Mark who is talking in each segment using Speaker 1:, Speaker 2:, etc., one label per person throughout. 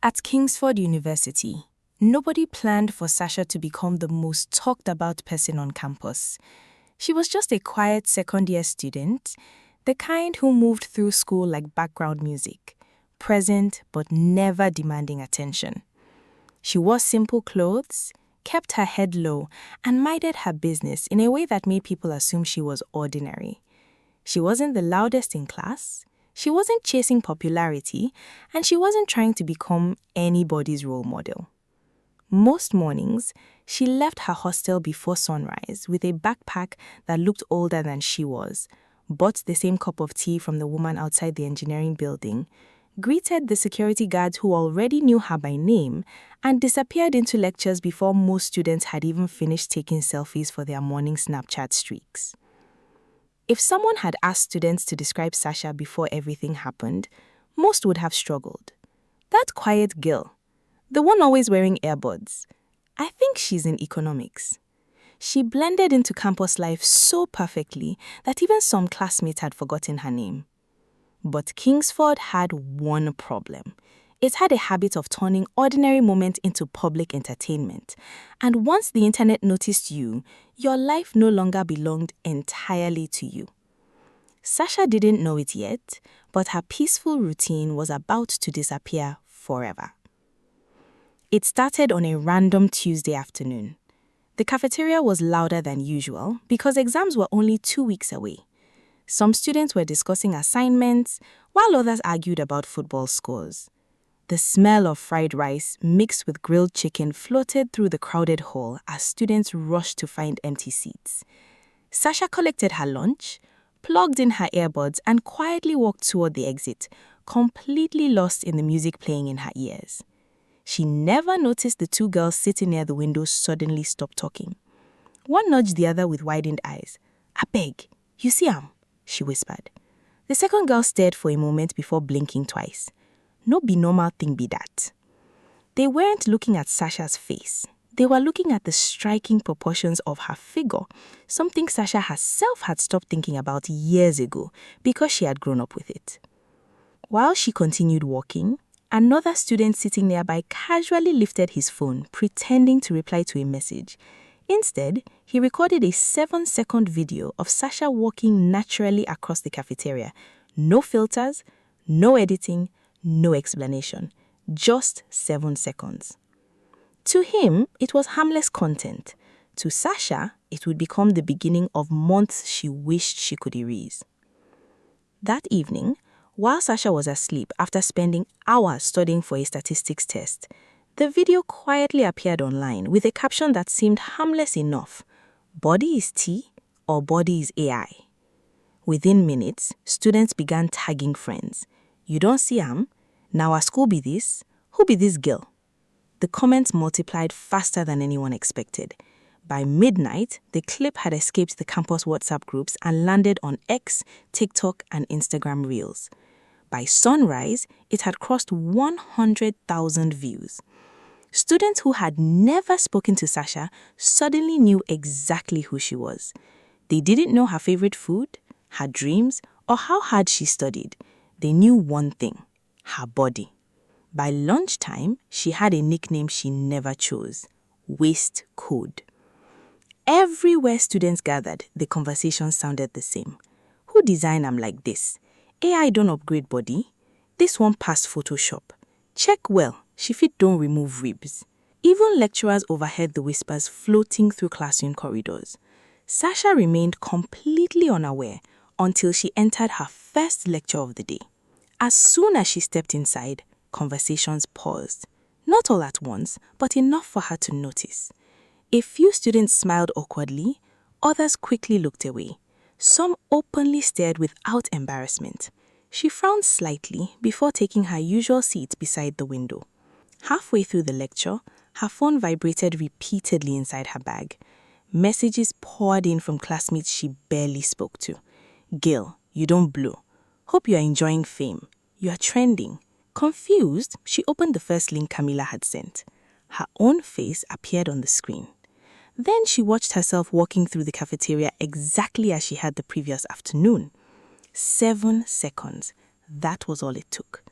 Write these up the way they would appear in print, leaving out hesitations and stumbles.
Speaker 1: At Kingsford University, nobody planned for Sasha to become the most talked about person on campus. She was just a quiet second-year student, the kind who moved through school like background music, present but never demanding attention. She wore simple clothes, kept her head low, and minded her business in a way that made people assume she was ordinary. She wasn't the loudest in class, she wasn't chasing popularity, and she wasn't trying to become anybody's role model. Most mornings, she left her hostel before sunrise with a backpack that looked older than she was, bought the same cup of tea from the woman outside the engineering building, greeted the security guards who already knew her by name, and disappeared into lectures before most students had even finished taking selfies for their morning Snapchat streaks. If someone had asked students to describe Sasha before everything happened, most would have struggled. That quiet girl, the one always wearing earbuds, I think she's in economics. She blended into campus life so perfectly that even some classmates had forgotten her name. But Kingsford had one problem. It had a habit of turning ordinary moments into public entertainment. And once the internet noticed you, your life no longer belonged entirely to you. Sasha didn't know it yet, but her peaceful routine was about to disappear forever. It started on a random Tuesday afternoon. The cafeteria was louder than usual because exams were only 2 weeks away. Some students were discussing assignments, while others argued about football scores. The smell of fried rice mixed with grilled chicken floated through the crowded hall as students rushed to find empty seats. Sasha collected her lunch, plugged in her earbuds, and quietly walked toward the exit, completely lost in the music playing in her ears. She never noticed the two girls sitting near the window suddenly stop talking. One nudged the other with widened eyes. "Abeg, you see am?" she whispered. The second girl stared for a moment before blinking twice. No be normal thing be that. They weren't looking at Sasha's face. They were looking at the striking proportions of her figure, something Sasha herself had stopped thinking about years ago because she had grown up with it. While she continued walking, another student sitting nearby casually lifted his phone, pretending to reply to a message. Instead, he recorded a 7-second video of Sasha walking naturally across the cafeteria. No filters, no editing, no explanation. Just 7 seconds. To him, it was harmless content. To Sasha, it would become the beginning of months she wished she could erase. That evening, while Sasha was asleep after spending hours studying for a statistics test, the video quietly appeared online with a caption that seemed harmless enough. Body is tea or body is AI? Within minutes, students began tagging friends. You don't see am? Now our school be this? Who be this girl? The comments multiplied faster than anyone expected. By midnight, the clip had escaped the campus WhatsApp groups and landed on X, TikTok, and Instagram Reels. By sunrise, it had crossed 100,000 views. Students who had never spoken to Sasha suddenly knew exactly who she was. They didn't know her favorite food, her dreams, or how hard she studied. They knew one thing: her body. By lunchtime, she had a nickname she never chose: Waist Code. Everywhere students gathered, the conversation sounded the same. Who design am like this? AI don't upgrade body. This one pass Photoshop. Check well, she fit don't remove ribs. Even lecturers overheard the whispers floating through classroom corridors. Sasha remained completely unaware until she entered her first lecture of the day. As soon as she stepped inside, conversations paused. Not all at once, but enough for her to notice. A few students smiled awkwardly, others quickly looked away. Some openly stared without embarrassment. She frowned slightly before taking her usual seat beside the window. Halfway through the lecture, her phone vibrated repeatedly inside her bag. Messages poured in from classmates she barely spoke to. "Gil, you don't blow. Hope you are enjoying fame. You are trending." Confused, she opened the first link Camila had sent. Her own face appeared on the screen. Then she watched herself walking through the cafeteria exactly as she had the previous afternoon. 7 seconds. That was all it took.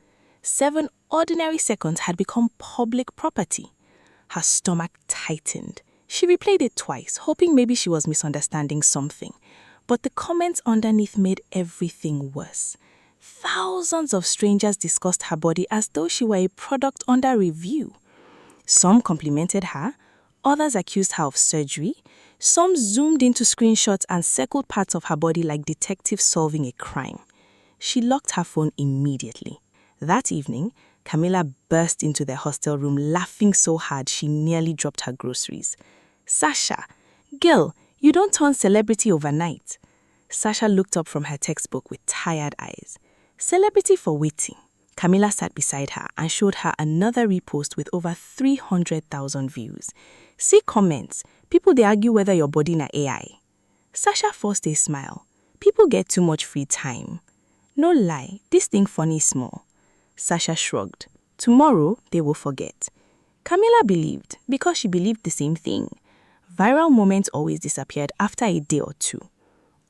Speaker 1: 7 ordinary seconds had become public property. Her stomach tightened. She replayed it twice, hoping maybe she was misunderstanding something. But the comments underneath made everything worse. Thousands of strangers discussed her body as though she were a product under review. Some complimented her, others accused her of surgery, some zoomed into screenshots and circled parts of her body like detectives solving a crime. She locked her phone immediately. That evening, Camilla burst into their hostel room laughing so hard she nearly dropped her groceries. "Sasha, girl, you don't turn celebrity overnight." Sasha looked up from her textbook with tired eyes. "Celebrity for waiting." Camilla sat beside her and showed her another repost with over 300,000 views. "See comments. People they argue whether your body na AI." Sasha forced a smile. "People get too much free time." "No lie, this thing funny small." Sasha shrugged. "Tomorrow, they will forget." Camilla believed because she believed the same thing. Viral moments always disappeared after a day or two.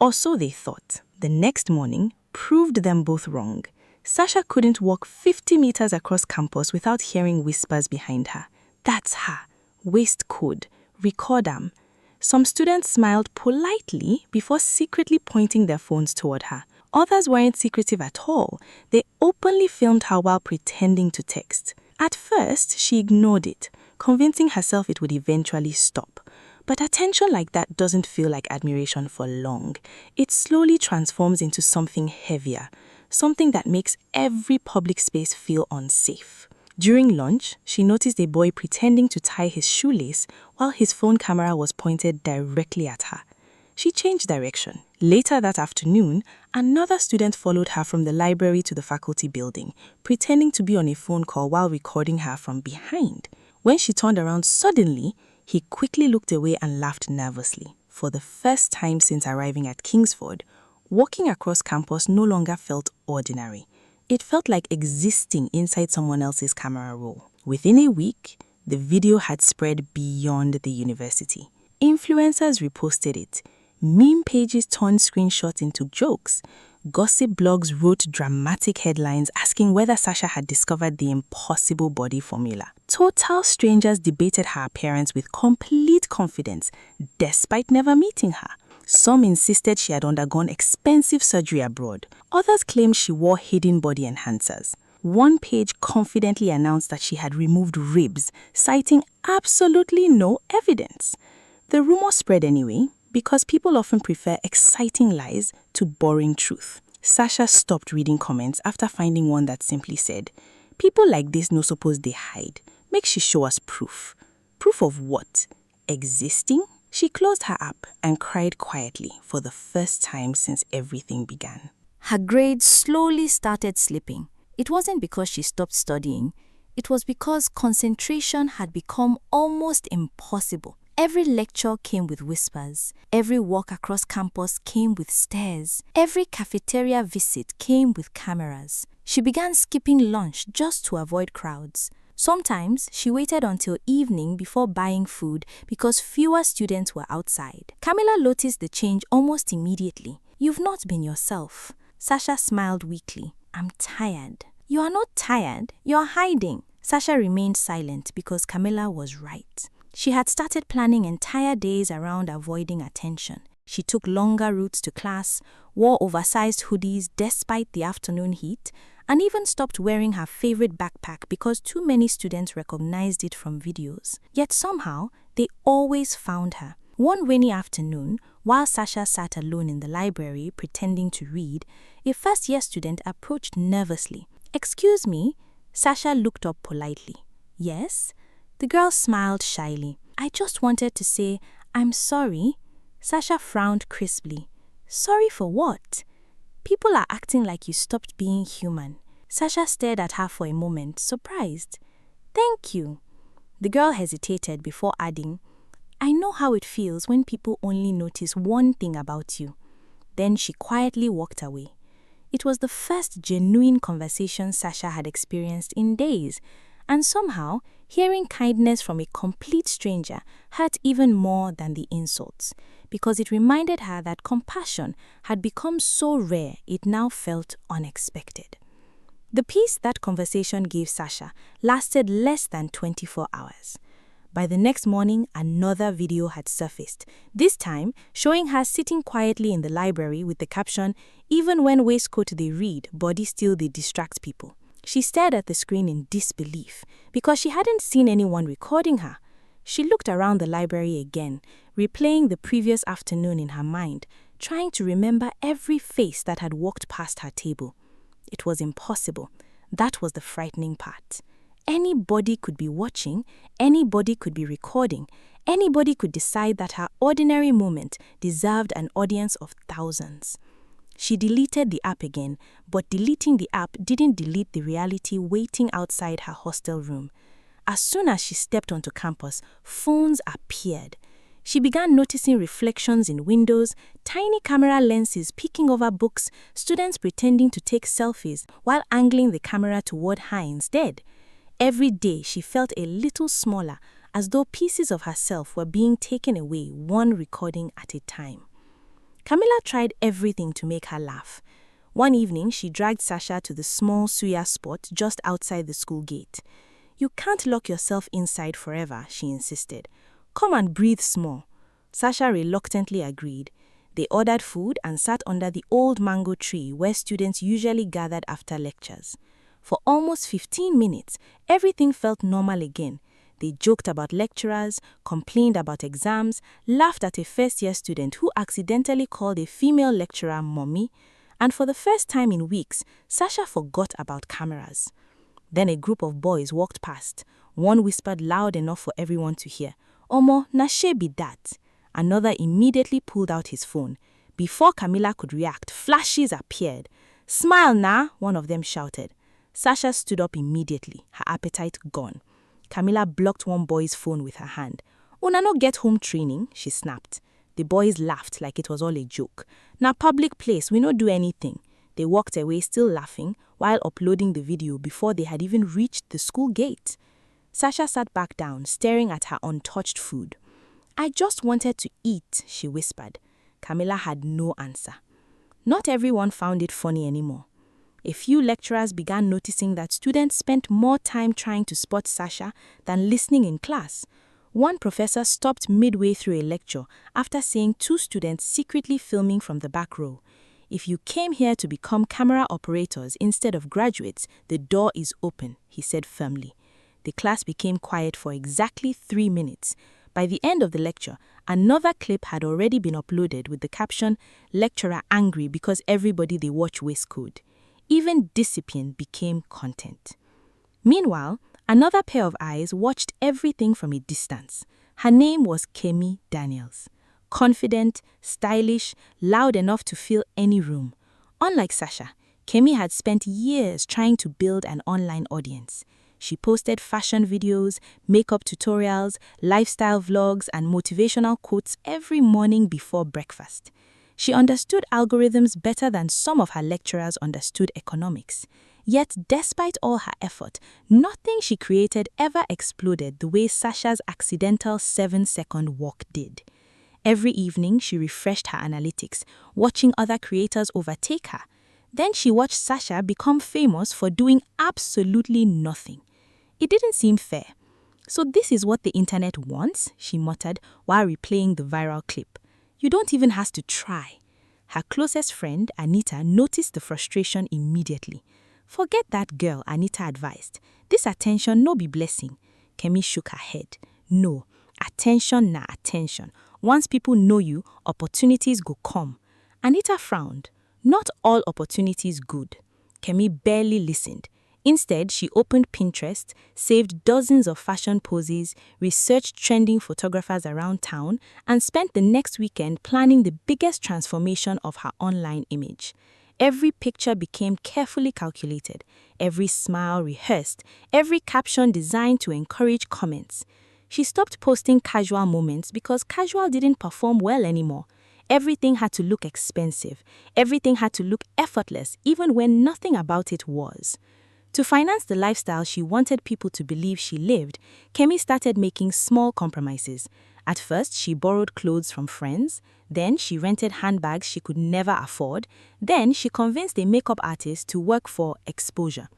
Speaker 1: Or so they thought. The next morning proved them both wrong. Sasha couldn't walk 50 meters across campus without hearing whispers behind her. "That's her. Waste code. Record 'em." Some students smiled politely before secretly pointing their phones toward her. Others weren't secretive at all. They openly filmed her while pretending to text. At first, she ignored it, convincing herself it would eventually stop. But attention like that doesn't feel like admiration for long. It slowly transforms into something heavier, something that makes every public space feel unsafe. During lunch, she noticed a boy pretending to tie his shoelace while his phone camera was pointed directly at her. She changed direction. Later that afternoon, another student followed her from the library to the faculty building, pretending to be on a phone call while recording her from behind. When she turned around suddenly, he quickly looked away and laughed nervously. For the first time since arriving at Kingsford, walking across campus no longer felt ordinary. It felt like existing inside someone else's camera roll. Within a week, the video had spread beyond the university. Influencers reposted it. Meme pages turned screenshots into jokes. Gossip blogs wrote dramatic headlines asking whether Sasha had discovered the impossible body formula. Total strangers debated her appearance with complete confidence, despite never meeting her. Some insisted she had undergone expensive surgery abroad. Others claimed she wore hidden body enhancers. One page confidently announced that she had removed ribs, citing absolutely no evidence. The rumor spread anyway, because people often prefer exciting lies to boring truth. Sasha stopped reading comments after finding one that simply said, "People like this no suppose they hide. Make she show us proof." Proof of what? Existing? She closed her app and cried quietly for the first time since everything began.
Speaker 2: Her grades slowly started slipping. It wasn't because she stopped studying. It was because concentration had become almost impossible. Every lecture came with whispers. Every walk across campus came with stares. Every cafeteria visit came with cameras. She began skipping lunch just to avoid crowds. Sometimes she waited until evening before buying food because fewer students were outside. Camilla noticed the change almost immediately. "You've not been yourself." Sasha smiled weakly. "I'm tired." "You are not tired. You're hiding." Sasha remained silent because Camilla was right. She had started planning entire days around avoiding attention. She took longer routes to class, wore oversized hoodies despite the afternoon heat, and even stopped wearing her favorite backpack because too many students recognized it from videos. Yet somehow, they always found her. One rainy afternoon, while Sasha sat alone in the library pretending to read, a first-year student approached nervously. "Excuse me?" Sasha looked up politely. "Yes?" The girl smiled shyly. "I just wanted to say, I'm sorry." Sasha frowned crisply. "Sorry for what?" "People are acting like you stopped being human." Sasha stared at her for a moment, surprised. "Thank you." The girl hesitated before adding, "I know how it feels when people only notice one thing about you." Then she quietly walked away. It was the first genuine conversation Sasha had experienced in days, and somehow, hearing kindness from a complete stranger hurt even more than the insults, because it reminded her that compassion had become so rare it now felt unexpected.
Speaker 1: The peace that conversation gave Sasha lasted less than 24 hours. By the next morning, another video had surfaced, this time showing her sitting quietly in the library with the caption, "Even when waistcoat they read, body still they distract people." She stared at the screen in disbelief because she hadn't seen anyone recording her. She looked around the library again, replaying the previous afternoon in her mind, trying to remember every face that had walked past her table. It was impossible. That was the frightening part. Anybody could be watching, anybody could be recording, anybody could decide that her ordinary moment deserved an audience of thousands. She deleted the app again, but deleting the app didn't delete the reality waiting outside her hostel room. As soon as she stepped onto campus, phones appeared. She began noticing reflections in windows, tiny camera lenses peeking over books, students pretending to take selfies while angling the camera toward her instead. Every day she felt a little smaller, as though pieces of herself were being taken away one recording at a time. Camilla tried everything to make her laugh. One evening, she dragged Sasha to the small suya spot just outside the school gate. "You can't lock yourself inside forever," she insisted. "Come and breathe small." Sasha reluctantly agreed. They ordered food and sat under the old mango tree where students usually gathered after lectures. For almost 15 minutes, everything felt normal again. They joked about lecturers, complained about exams, laughed at a first-year student who accidentally called a female lecturer mommy, and for the first time in weeks, Sasha forgot about cameras. Then a group of boys walked past. One whispered loud enough for everyone to hear, "Omo, na she be that." Another immediately pulled out his phone. Before Camilla could react, flashes appeared. "Smile na," one of them shouted. Sasha stood up immediately, her appetite gone. Camilla blocked one boy's phone with her hand. "Una no get home training," she snapped. The boys laughed like it was all a joke. "Na public place, we no do anything." They walked away still laughing while uploading the video before they had even reached the school gate. Sasha sat back down, staring at her untouched food. "I just wanted to eat," she whispered. Camilla had no answer. Not everyone found it funny anymore. A few lecturers began noticing that students spent more time trying to spot Sasha than listening in class. One professor stopped midway through a lecture after seeing 2 students secretly filming from the back row. "If you came here to become camera operators instead of graduates, the door is open," he said firmly. The class became quiet for exactly 3 minutes. By the end of the lecture, another clip had already been uploaded with the caption, "Lecturer angry because everybody they watch waistcoat." Even discipline became content. Meanwhile, another pair of eyes watched everything from a distance. Her name was Kemi Daniels. Confident, stylish, loud enough to fill any room. Unlike Sasha, Kemi had spent years trying to build an online audience. She posted fashion videos, makeup tutorials, lifestyle vlogs, and motivational quotes every morning before breakfast. She understood algorithms better than some of her lecturers understood economics. Yet, despite all her effort, nothing she created ever exploded the way Sasha's accidental 7-second walk did. Every evening, she refreshed her analytics, watching other creators overtake her. Then she watched Sasha become famous for doing absolutely nothing. It didn't seem fair. "So this is what the internet wants?" she muttered while replaying the viral clip. "You don't even have to try." Her closest friend, Anita, noticed the frustration immediately. "Forget that girl," Anita advised. "This attention no be blessing." Kemi shook her head. "No, attention na attention. Once people know you, opportunities go come." Anita frowned. Not all opportunities good. Kemi barely listened. Instead, she opened Pinterest, saved dozens of fashion poses, researched trending photographers around town, and spent the next weekend planning the biggest transformation of her online image. Every picture became carefully calculated, every smile rehearsed, every caption designed to encourage comments. She stopped posting casual moments because casual didn't perform well anymore. Everything had to look expensive. Everything had to look effortless, even when nothing about it was. To finance the lifestyle she wanted people to believe she lived, Kemi started making small compromises. At first, she borrowed clothes from friends. Then, she rented handbags she could never afford. Then, she convinced a makeup artist to work for exposure.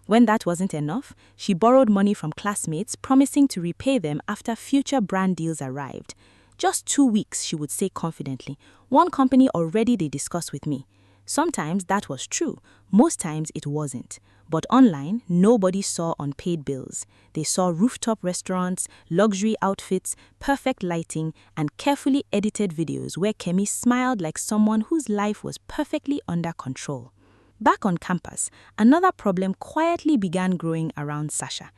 Speaker 1: When that wasn't enough, she borrowed money from classmates, promising to repay them after future brand deals arrived. Just 2 weeks, she would say confidently. One company already they discussed with me. Sometimes that was true, most times it wasn't. But online, nobody saw unpaid bills. They saw rooftop restaurants, luxury outfits, perfect lighting, and carefully edited videos where Kemi smiled like someone whose life was perfectly under control. Back on campus, another problem quietly began growing around Sasha.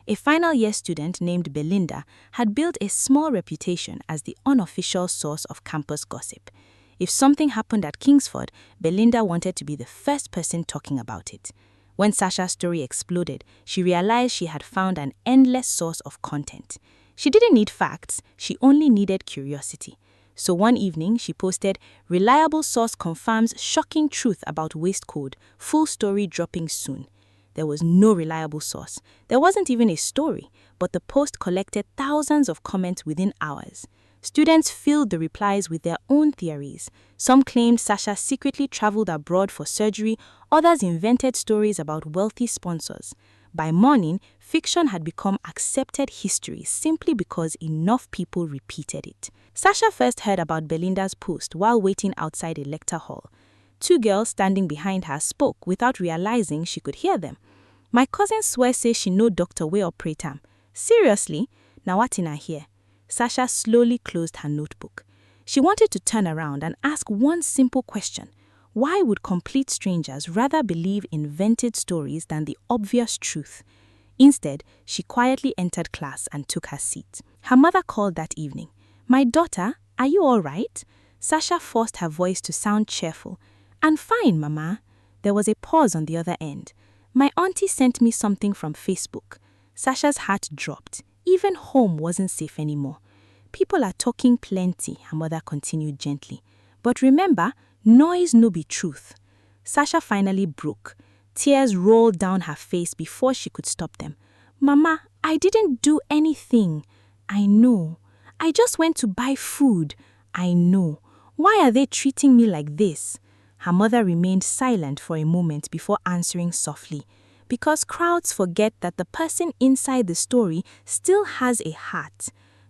Speaker 1: A final year student named Belinda had built a small reputation as the unofficial source of campus gossip. If something happened at Kingsford, Belinda wanted to be the first person talking about it. When Sasha's story exploded, she realized she had found an endless source of content. She didn't need facts, she only needed curiosity. So one evening, she posted, "Reliable source confirms shocking truth about waste code, full story dropping soon." There was no reliable source. There wasn't even a story, but the post collected thousands of comments within hours. Students filled the replies with their own theories. Some claimed Sasha secretly traveled abroad for surgery, others invented stories about wealthy sponsors. By morning, fiction had become accepted history simply because enough people repeated it. Sasha first heard about Belinda's post while waiting outside a lecture hall. 2 girls standing behind her spoke without realizing she could hear them. "My cousin swear say she know doctor wey operate am." "Seriously? Now what in her here?" Sasha slowly closed her notebook. She wanted to turn around and ask one simple question. Why would complete strangers rather believe invented stories than the obvious truth? Instead, she quietly entered class and took her seat. Her mother called that evening. "My daughter, are you all right?" Sasha forced her voice to sound cheerful. "I'm fine, Mama." There was a pause on the other end. "My auntie sent me something from Facebook." Sasha's heart dropped. Even home wasn't safe anymore. "People are talking plenty," her mother continued gently. "But remember, noise no be truth." Sasha finally broke. Tears rolled down her face before she could stop them. "Mama, I didn't do anything." "I know. I just went to buy food." "I know. Why are they treating me like this?" Her mother remained silent for a moment before answering softly. "Because crowds forget that the person inside the story still has a heart."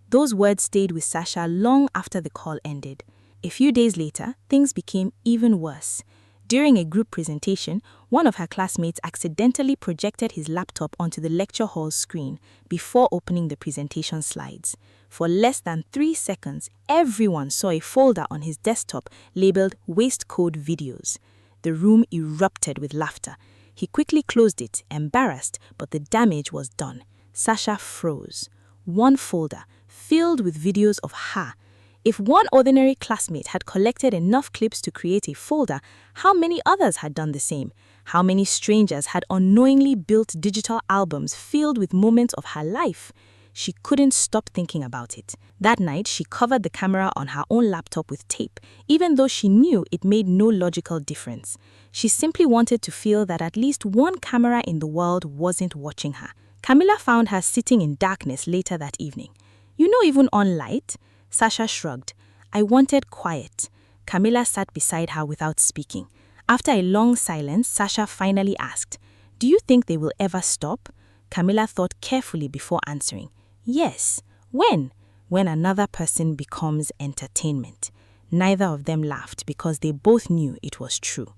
Speaker 1: Those words stayed with Sasha long after the call ended. A few days later, things became even worse. During a group presentation, one of her classmates accidentally projected his laptop onto the lecture hall's screen before opening the presentation slides. For less than 3 seconds, everyone saw a folder on his desktop labeled "Waste Code Videos." The room erupted with laughter. He quickly closed it, embarrassed, but the damage was done. Sasha froze. One folder, filled with videos of her. If one ordinary classmate had collected enough clips to create a folder, how many others had done the same? How many strangers had unknowingly built digital albums filled with moments of her life? She couldn't stop thinking about it. That night, she covered the camera on her own laptop with tape, even though she knew it made no logical difference. She simply wanted to feel that at least one camera in the world wasn't watching her. Camilla found her sitting in darkness later that evening. "You know, even on light?" Sasha shrugged. "I wanted quiet." Camilla sat beside her without speaking. After a long silence, Sasha finally asked, "Do you think they will ever stop?" Camilla thought carefully before answering. "Yes." "When?" "When another person becomes entertainment." Neither of them laughed because they both knew it was true.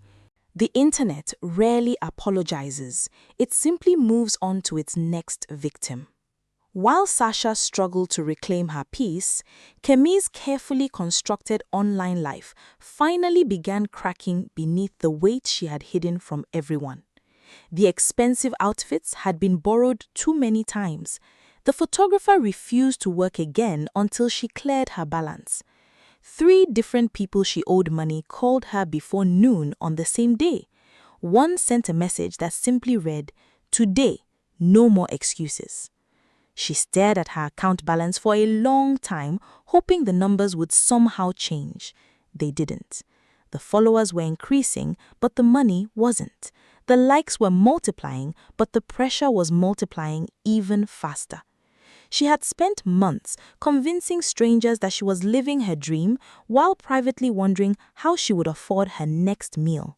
Speaker 1: The internet rarely apologizes. It simply moves on to its next victim. While Sasha struggled to reclaim her peace, Kemi's carefully constructed online life finally began cracking beneath the weight she had hidden from everyone. The expensive outfits had been borrowed too many times. The photographer refused to work again until she cleared her balance. 3 different people she owed money called her before noon on the same day. One sent a message that simply read, "Today, no more excuses." She stared at her account balance for a long time, hoping the numbers would somehow change. They didn't. The followers were increasing, but the money wasn't. The likes were multiplying, but the pressure was multiplying even faster. She had spent months convincing strangers that she was living her dream while privately wondering how she would afford her next meal.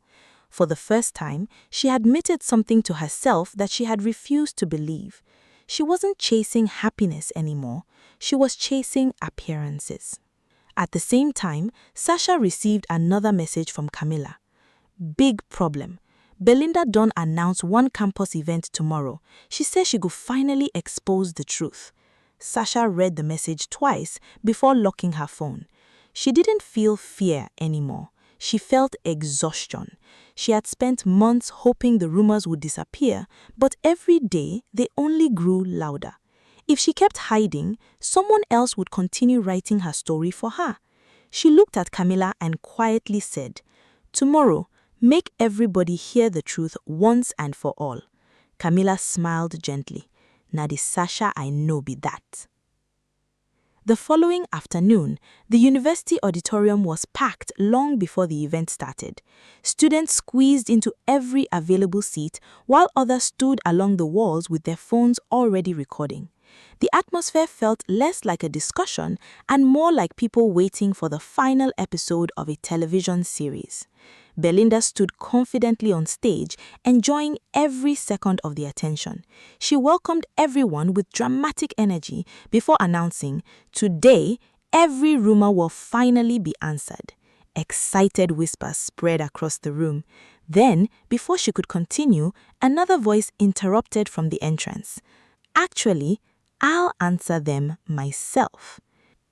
Speaker 1: For the first time, she admitted something to herself that she had refused to believe. She wasn't chasing happiness anymore. She was chasing appearances. At the same time, Sasha received another message from Camilla. Big problem. Belinda Dunn announced one campus event tomorrow. She said she could finally expose the truth. Sasha read the message twice before locking her phone. She didn't feel fear anymore. She felt exhaustion. She had spent months hoping the rumors would disappear, but every day they only grew louder. If she kept hiding, someone else would continue writing her story for her. She looked at Camilla and quietly said, "Tomorrow, make everybody hear the truth once and for all." Camilla smiled gently. "Na the Sasha I know be that." The following afternoon, the university auditorium was packed long before the event started. Students squeezed into every available seat while others stood along the walls with their phones already recording. The atmosphere felt less like a discussion and more like people waiting for the final episode of a television series. Belinda stood confidently on stage, enjoying every second of the attention. She welcomed everyone with dramatic energy before announcing, "Today, every rumor will finally be answered." Excited whispers spread across the room. Then, before she could continue, another voice interrupted from the entrance. "Actually, I'll answer them myself."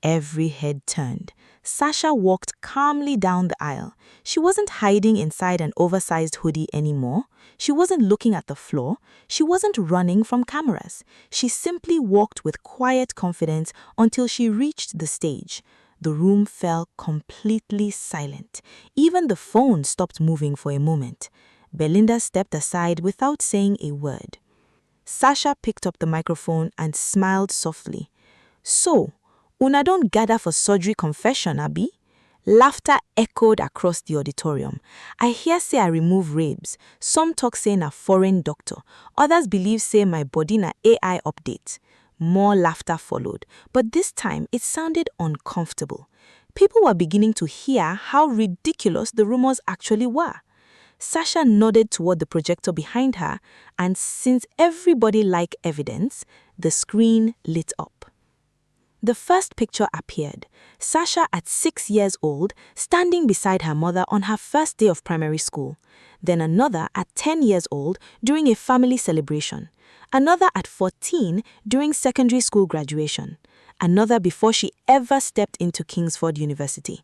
Speaker 1: Every head turned. Sasha walked calmly down the aisle. She wasn't hiding inside an oversized hoodie anymore. She wasn't looking at the floor. She wasn't running from cameras. She simply walked with quiet confidence until she reached the stage. The room fell completely silent. Even the phone stopped moving for a moment. Belinda stepped aside without saying a word. Sasha picked up the microphone and smiled softly. "So, una don't gather for surgery confession, abi?" Laughter echoed across the auditorium. "I hear say I remove ribs. Some talk say na foreign doctor. Others believe say my body na AI update." More laughter followed, but this time it sounded uncomfortable. People were beginning to hear how ridiculous the rumors actually were. Sasha nodded toward the projector behind her, and since everybody liked evidence, the screen lit up. The first picture appeared. Sasha at 6 years old, standing beside her mother on her first day of primary school. Then another at 10 years old during a family celebration. Another at 14 during secondary school graduation. Another before she ever stepped into Kingsford University.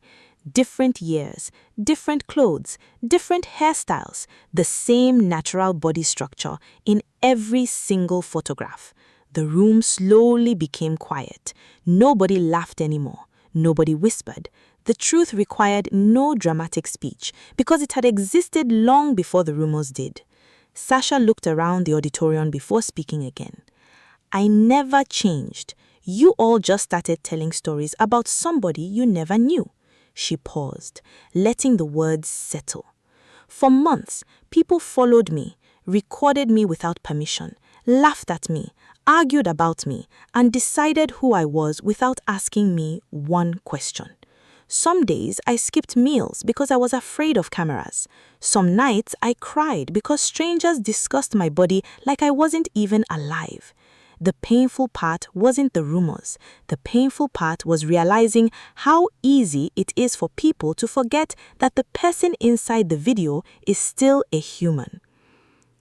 Speaker 1: Different years, different clothes, different hairstyles, the same natural body structure in every single photograph. The room slowly became quiet. Nobody laughed anymore. Nobody whispered. The truth required no dramatic speech because it had existed long before the rumors did. Sasha looked around the auditorium before speaking again. "I never changed. You all just started telling stories about somebody you never knew." She paused, letting the words settle. "For months, people followed me, recorded me without permission, laughed at me, argued about me, and decided who I was without asking me one question. Some days I skipped meals because I was afraid of cameras. Some nights I cried because strangers discussed my body like I wasn't even alive. The painful part wasn't the rumors. The painful part was realizing how easy it is for people to forget that the person inside the video is still a human."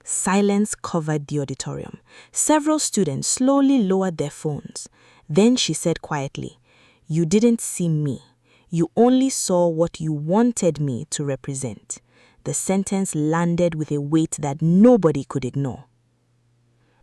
Speaker 1: Silence covered the auditorium. Several students slowly lowered their phones. Then she said quietly, "You didn't see me. You only saw what you wanted me to represent." The sentence landed with a weight that nobody could ignore.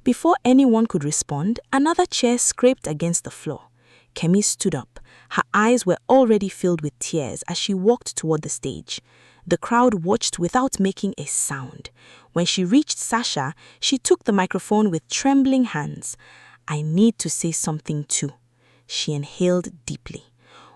Speaker 1: Before anyone could respond, another chair scraped against the floor. Kemi stood up. Her eyes were already filled with tears as she walked toward the stage. The crowd watched without making a sound. When she reached Sasha, she took the microphone with trembling hands. "I need to say something too." She inhaled deeply.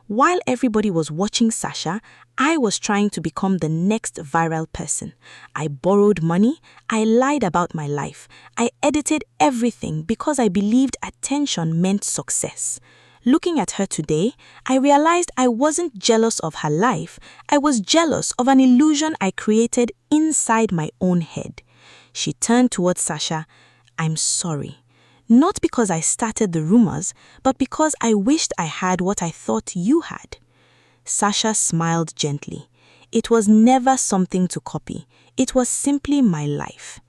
Speaker 1: While everybody was watching Sasha, I was trying to become the next viral person. I borrowed money. I lied about my life. I edited everything because I believed attention meant success. Looking at her today, I realized I wasn't jealous of her life. I was jealous of an illusion I created inside my own head. She turned towards Sasha. I'm sorry. Not because I started the rumors, but because I wished I had what I thought you had. Sasha smiled gently. It was never something to copy. It was simply my life.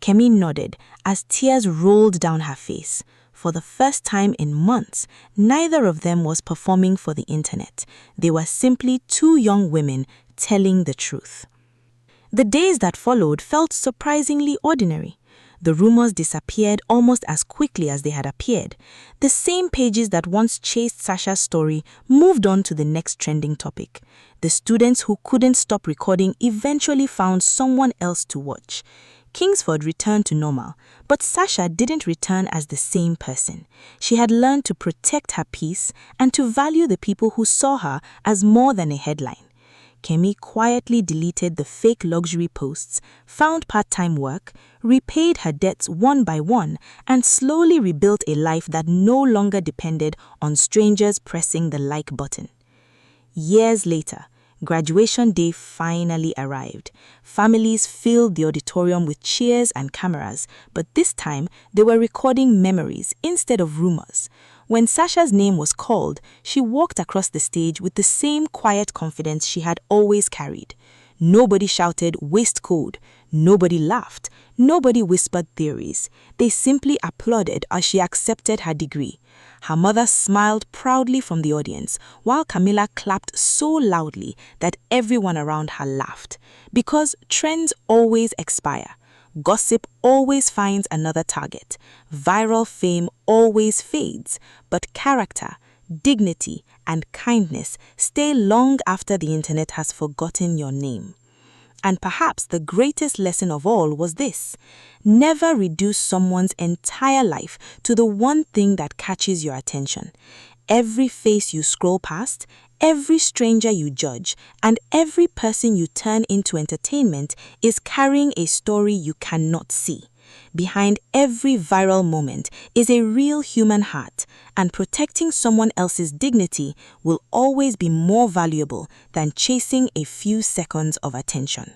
Speaker 1: Kemi nodded as tears rolled down her face. For the first time in months, neither of them was performing for the internet. They were simply two young women telling the truth. The days that followed felt surprisingly ordinary. The rumors disappeared almost as quickly as they had appeared. The same pages that once chased Sasha's story moved on to the next trending topic. The students who couldn't stop recording eventually found someone else to watch. Kingsford returned to normal, but Sasha didn't return as the same person. She had learned to protect her peace and to value the people who saw her as more than a headline. Kemi quietly deleted the fake luxury posts, found part-time work, repaid her debts one by one, and slowly rebuilt a life that no longer depended on strangers pressing the like button. Years later, graduation day finally arrived. Families filled the auditorium with cheers and cameras, but this time they were recording memories instead of rumors. When Sasha's name was called, she walked across the stage with the same quiet confidence she had always carried. Nobody shouted "waste code," nobody laughed, nobody whispered theories. They simply applauded as she accepted her degree. Her mother smiled proudly from the audience, while Camilla clapped so loudly that everyone around her laughed. Because trends always expire. Gossip always finds another target. Viral fame always fades, but character, dignity, and kindness stay long after the internet has forgotten your name. And perhaps the greatest lesson of all was this: never reduce someone's entire life to the one thing that catches your attention. Every face you scroll past, every stranger you judge, and every person you turn into entertainment is carrying a story you cannot see. Behind every viral moment is a real human heart, and protecting someone else's dignity will always be more valuable than chasing a few seconds of attention.